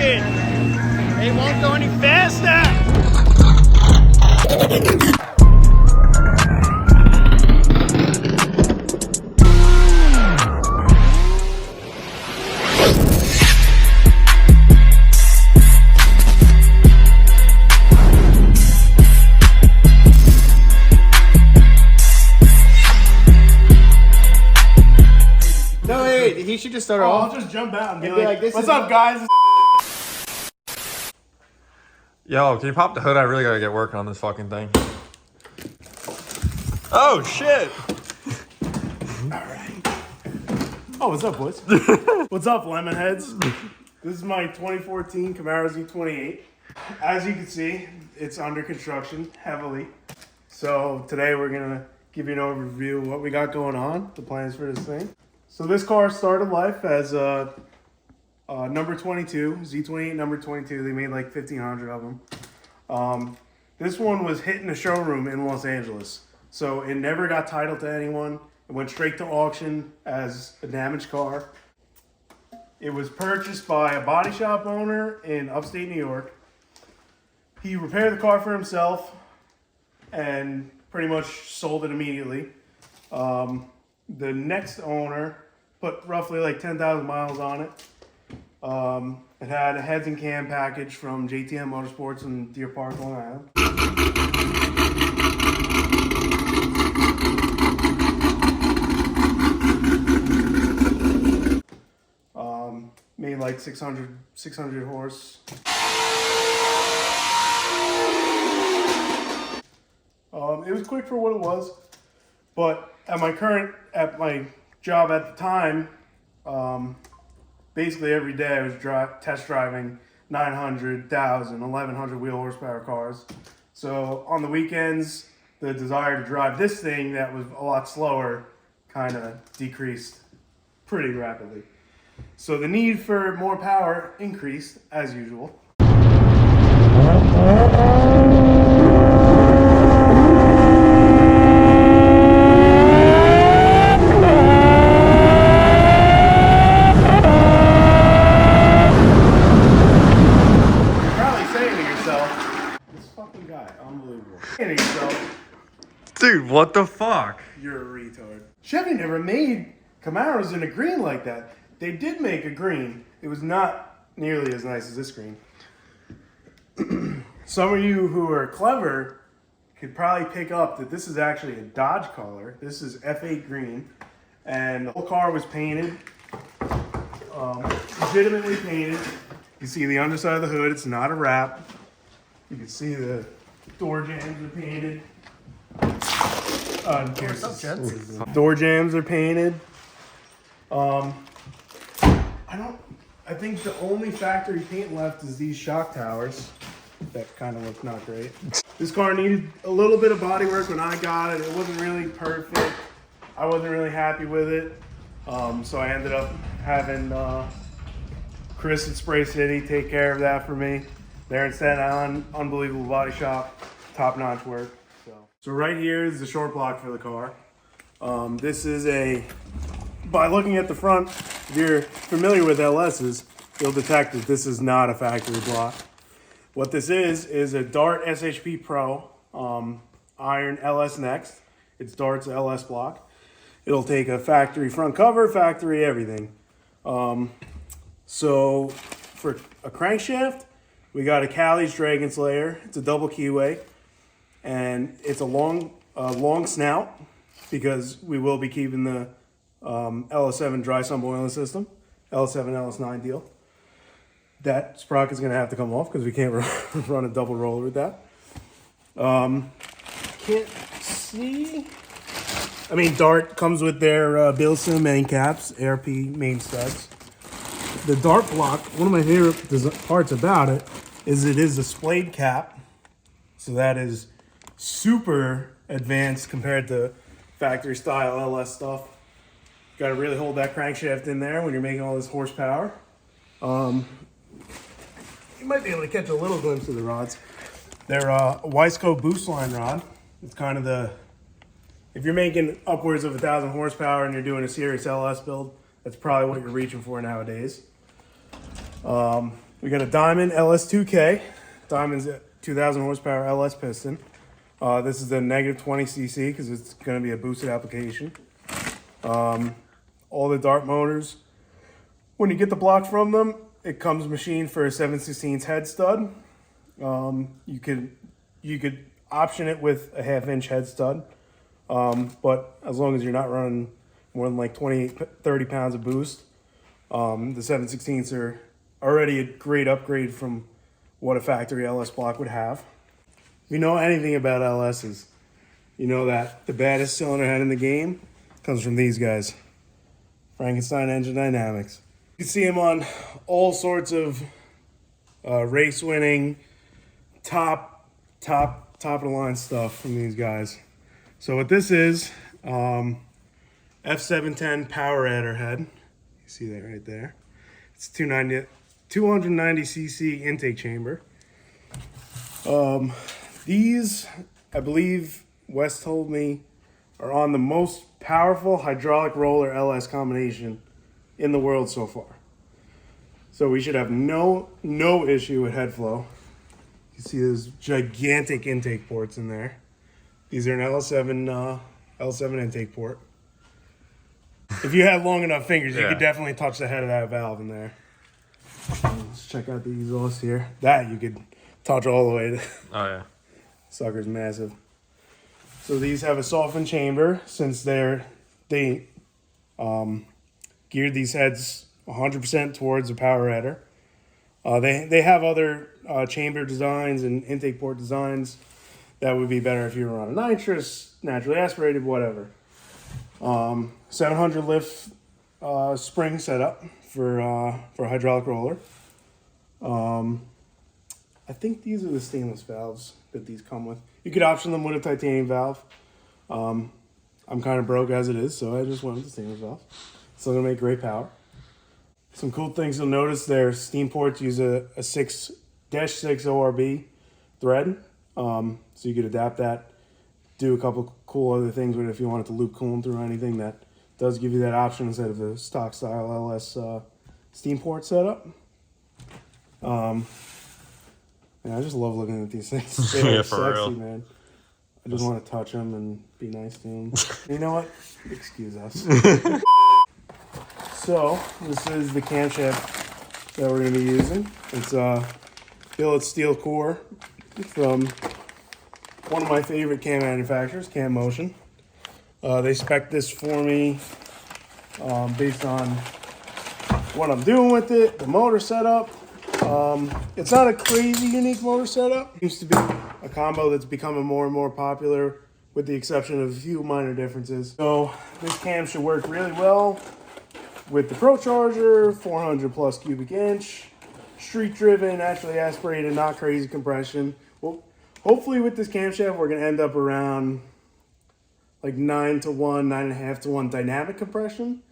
it. It won't go any faster. No, wait, he should just start off. I'll just jump out and be like, like, what's up, guys? Yo, can you pop the hood? I really gotta get working on this fucking thing. Oh, shit! Alright. Oh, what's up, boys? What's up, Lemonheads? This is my 2014 Camaroz28. As you can see, it's under construction heavily. So today we're gonna give you an overview of what we got going on, the plans for this thing. So this car started life as a number 22, Z28 number 22. They made like 1,500 of them. This one was hitting a showroom in Los Angeles. So it never got titled to anyone. It went straight to auction as a damaged car. It was purchased by a body shop owner in upstate New York. He repaired the car for himself and pretty much sold it immediately. The next owner put roughly like 10,000 miles on it. It had a heads and cam package from JTM Motorsports in Deer Park, Long Island. Made like 600 horse. It was quick for what it was, but at my job at the time, basically every day I was test driving 900, 1,000, 1,100 wheel horsepower cars. So on the weekends, the desire to drive this thing that was a lot slower kind of decreased pretty rapidly. So the need for more power increased as usual. Dude, what the fuck? You're a retard. Chevy never made Camaros in a green like that. They did make a green. It was not nearly as nice as this green. Some of you who are clever could probably pick up that this is actually a Dodge color. This is F8 green. And the whole car was painted. Legitimately painted. You see the underside of the hood. It's not a wrap. You can see the door jambs are painted. Door jams are painted. I think the only factory paint left is these shock towers. That kind of look not great. This car needed a little bit of body work when I got it. It wasn't really perfect. I wasn't really happy with it. So I ended up having Chris at Spray City take care of that for me. They're in Staten Island, unbelievable body shop, top-notch work. So right here is the short block for the car. This is by looking at the front, if you're familiar with LS's, you'll detect that this is not a factory block. What this is a Dart SHP Pro iron LS Next. It's Dart's LS block. It'll take a factory front cover, factory everything. So for a crankshaft, we got a Cali's Dragon Slayer. It's a double keyway. And it's a long snout because we will be keeping the LS7 dry sump oiling system, LS7, LS9 deal. That sprocket is going to have to come off because we can't run a double roller with that. Can't see. I mean, Dart comes with their Bilsim main caps, ARP main studs. The Dart block, one of my favorite parts about it is a splayed cap. So that is super advanced compared to factory style LS stuff. Got to really hold that crankshaft in there when you're making all this horsepower. You might be able to catch a little glimpse of the rods. They're a Wiseco boost line rod. It's kind of if you're making upwards of 1,000 horsepower and you're doing a serious LS build, that's probably what you're reaching for nowadays. We got a Diamond LS2K. Diamond's a 2,000 horsepower LS piston. This is the negative 20 cc because it's going to be a boosted application. All the dart motors, when you get the block from them, it comes machined for a 7/16 head stud. You could option it with a 1/2 head stud, but as long as you're not running more than like 30 pounds of boost, the 7/16s are already a great upgrade from what a factory LS block would have. If you know anything about LSs, you know that the baddest cylinder head in the game comes from these guys, Frankenstein Engine Dynamics. You can see them on all sorts of race winning, top of the line stuff from these guys. So what this is, F710 power adder head. You see that right there. It's 290 cc intake chamber. These, I believe Wes told me, are on the most powerful hydraulic roller LS combination in the world so far. So we should have no issue with head flow. You see those gigantic intake ports in there. These are an L7 intake port. If you had long enough fingers, you could definitely touch the head of that valve in there. Let's check out the exhaust here. That you could touch all the way. Oh yeah. Sucker's massive. So these have a softened chamber since they geared these heads 100% towards a power adder. They have other chamber designs and intake port designs that would be better if you were on a nitrous, naturally aspirated, whatever. 700 lift spring setup for a hydraulic roller. I think these are the stainless valves that these come with. You could option them with a titanium valve. I'm kind of broke as it is, so I just went with the stainless valve. Still gonna make great power. Some cool things you'll notice, their steam ports use a 6-6 ORB thread. So you could adapt that, do a couple cool other things with it if you wanted to loop coolant through anything. That does give you that option instead of the stock style LS steam port setup. I just love looking at these things. They're for sexy, real. man. I just want to touch them and be nice to them. You know what? Excuse us. So, this is the camshaft that we're going to be using. It's a billet steel core from one of my favorite cam manufacturers, Cam Motion. They spec'd this for me based on what I'm doing with it, the motor setup. It's not a crazy unique motor setup. It used to be a combo that's becoming more and more popular with the exception of a few minor differences. So this cam should work really well with the Pro Charger, 400 plus cubic inch, street driven, naturally aspirated, not crazy compression. Well, hopefully with this camshaft, we're gonna end up around like 9-to-1, 9.5-to-1 dynamic compression.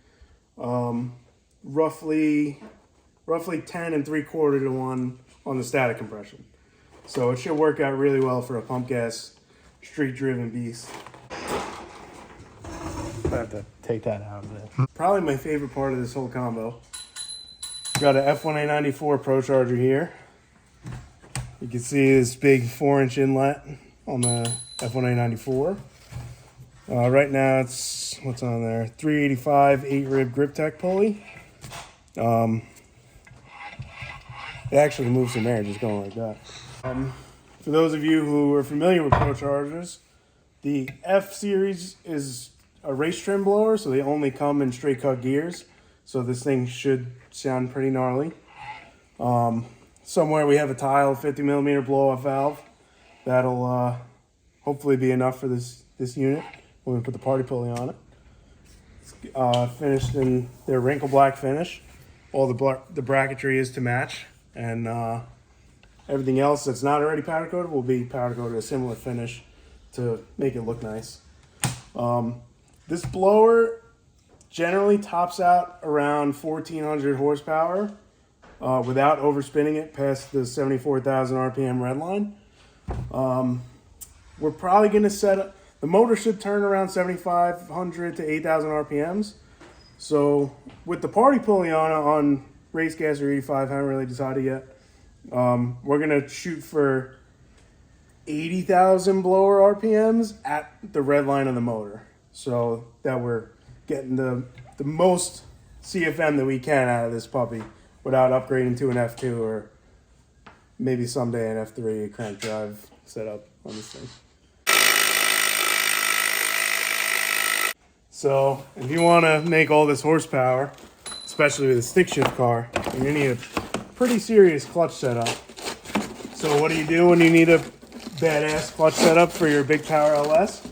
Roughly 10 3/4-to-1 on the static compression. So it should work out really well for a pump gas street driven beast. I have to take that out of there. Probably my favorite part of this whole combo. Got an F1A94 Pro Charger here. You can see this big 4-inch inlet on the F1A94. Right now it's, what's on there? 385 8-rib grip tech pulley. It actually moves some air just going like that. For those of you who are familiar with Pro Chargers, the F series is a race trim blower, so they only come in straight cut gears. So this thing should sound pretty gnarly. Somewhere we have a tile 50mm blow off valve. That'll hopefully be enough for this unit when we put the party pulley on it. It's finished in their wrinkle black finish. All the bracketry is to match. And everything else that's not already powder coated will be powder coated a similar finish to make it look nice. This blower generally tops out around 1,400 horsepower without overspinning it past the 74,000 RPM red line. We're probably going to set up, the motor should turn around 7,500 to 8,000 RPMs. So with the party pulley on race gas or 85, haven't really decided yet. We're gonna shoot for 80,000 blower RPMs at the red line of the motor, so that we're getting the most CFM that we can out of this puppy without upgrading to an F2 or maybe someday an F3 crank drive setup on this thing. So if you want to make all this horsepower, especially with a stick shift car, you're gonna need a pretty serious clutch setup. So what do you do when you need a badass clutch setup for your big power LS?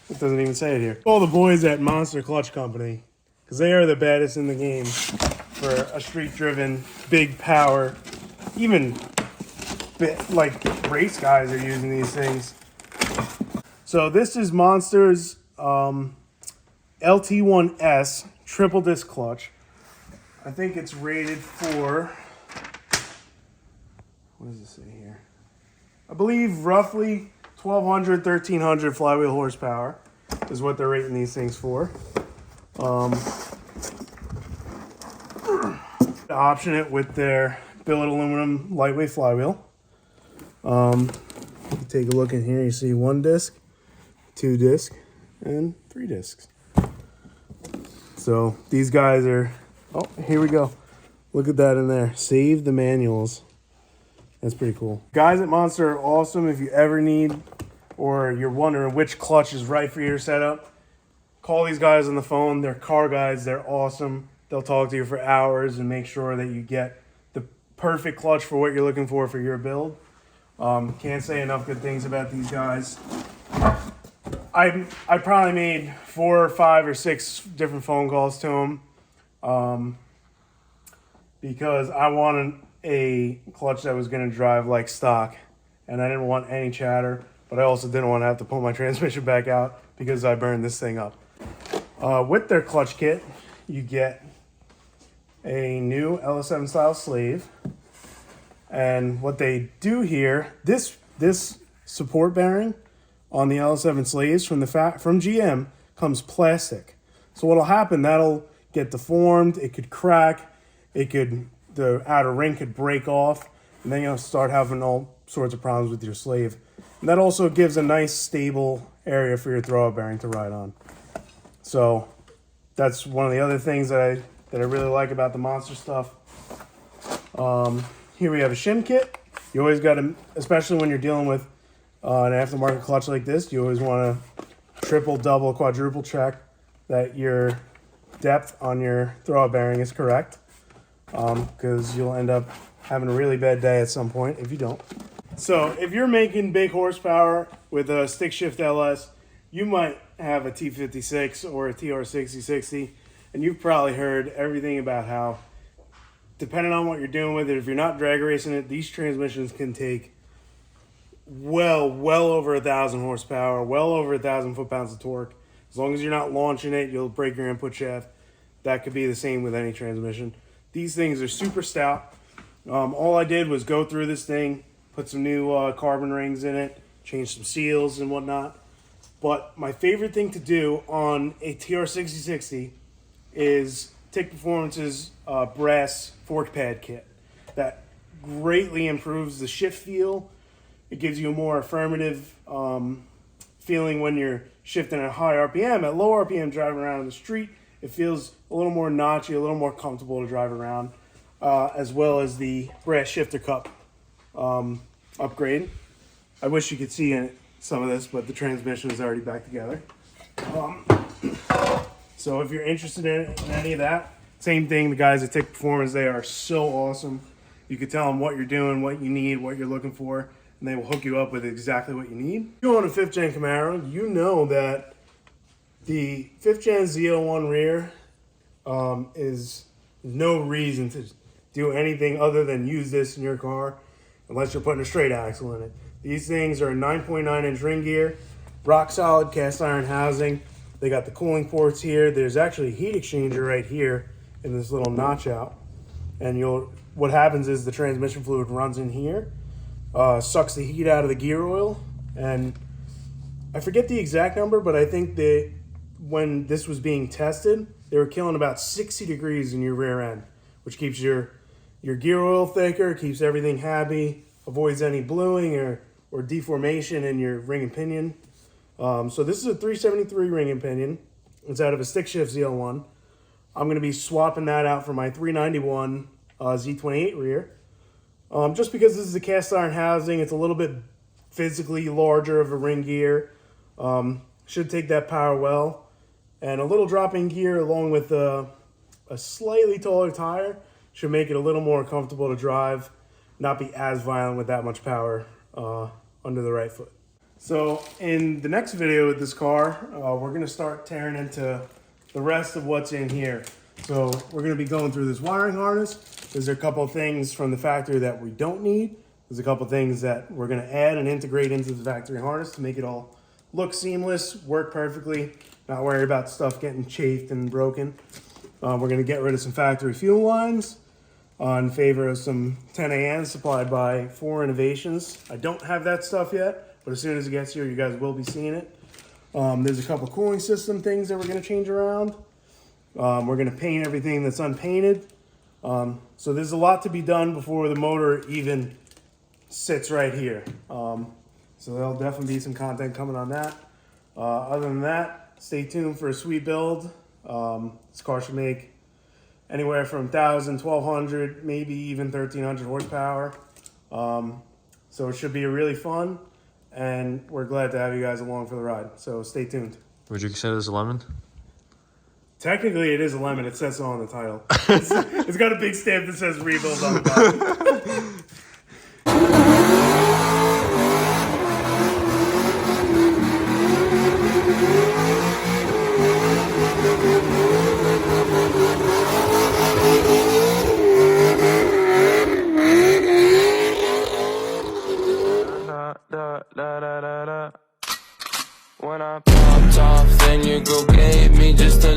It doesn't even say it here. All the boys at Monster Clutch Company, because they are the baddest in the game for a street-driven, big power. Even like race guys are using these things. So this is Monster's LT1S triple disc clutch. I think it's rated for, what does it say here? I believe roughly 1,200, 1,300 flywheel horsepower is what they're rating these things for. Option it with their billet aluminum lightweight flywheel. Take a look in here, you see 1 disc, 2 disc, and 3 discs. So these guys are, oh, here we go. Look at that in there. Save the manuals. That's pretty cool. Guys at Monster are awesome. If you ever need, or you're wondering which clutch is right for your setup, call these guys on the phone. They're car guys. They're awesome. They'll talk to you for hours and make sure that you get the perfect clutch for what you're looking for your build. Can't say enough good things about these guys. I probably made 4 or 5 or 6 different phone calls to them because I wanted a clutch that was going to drive like stock, and I didn't want any chatter, but I also didn't want to have to pull my transmission back out because I burned this thing up. With their clutch kit, you get a new LS7 style sleeve, and what they do here, this support bearing on the LS7 sleeves from GM comes plastic. So what'll happen, that'll get deformed, it could crack, the outer ring could break off, and then you'll start having all sorts of problems with your sleeve. And that also gives a nice stable area for your throwout bearing to ride on. So that's one of the other things that I really like about the Monster stuff. Here we have a shim kit. You always got to, especially when you're dealing with an aftermarket clutch like this, you always want to triple, double, quadruple check that your depth on your throwout bearing is correct, because you'll end up having a really bad day at some point if you don't. So if you're making big horsepower with a stick shift LS, you might have a T56 or a TR6060, and you've probably heard everything about how, depending on what you're doing with it, if you're not drag racing it, these transmissions can take well over 1,000 horsepower, well over 1,000 foot-pounds of torque. As long as you're not launching it, you'll break your input shaft. That could be the same with any transmission. These things are super stout. All I did was go through this thing, put some new carbon rings in it, change some seals and whatnot. But my favorite thing to do on a TR6060 is TIC Performance's brass fork pad kit. That greatly improves the shift feel. It gives you a more affirmative feeling when you're shifting at high RPM. At low RPM, driving around in the street, it feels a little more notchy, a little more comfortable to drive around, as well as the brass shifter cup upgrade. I wish you could see some of this, but the transmission is already back together. So if you're interested in any of that, same thing, the guys at TIC Performance, they are so awesome. You can tell them what you're doing, what you need, what you're looking for, and they will hook you up with exactly what you need. If you own a 5th gen Camaro, you know that the 5th gen Z01 rear is no reason to do anything other than use this in your car unless you're putting a straight axle in it. These things are a 9.9 inch ring gear, rock solid cast iron housing. They got the cooling ports here. There's actually a heat exchanger right here in this little notch out. And what happens is the transmission fluid runs in here, sucks the heat out of the gear oil, and I forget the exact number, but I think that when this was being tested, they were killing about 60 degrees in your rear end, which keeps your your gear oil thicker, keeps everything happy, avoids any bluing or deformation in your ring and pinion. So this is a 373 ring and pinion. It's out of a stick shift ZL1. I'm going to be swapping that out for my 391 Z28 rear. Just because this is a cast iron housing, it's a little bit physically larger of a ring gear. Should take that power well. And a little drop in gear along with a slightly taller tire should make it a little more comfortable to drive, not be as violent with that much power under the right foot. So in the next video with this car, we're going to start tearing into the rest of what's in here. So we're going to be going through this wiring harness. There's a couple of things from the factory that we don't need. There's a couple of things that we're going to add and integrate into the factory harness to make it all look seamless, work perfectly, not worry about stuff getting chafed and broken. We're going to get rid of some factory fuel lines in favor of some 10ANs supplied by 4 Innovations. I don't have that stuff yet, but as soon as it gets here, you guys will be seeing it. There's a couple cooling system things that we're going to change around. We're going to paint everything that's unpainted. So there's a lot to be done before the motor even sits right here. So there'll definitely be some content coming on that. Other than that, stay tuned for a sweet build. This car should make anywhere from 1,000, 1,200, maybe even 1,300 horsepower. So it should be really fun, and we're glad to have you guys along for the ride. So stay tuned. Would you consider this a lemon? Technically, it is a lemon. It says so on the title. It's got a big stamp that says Rebuild on the bottom. When I popped off, then your girl gave me just a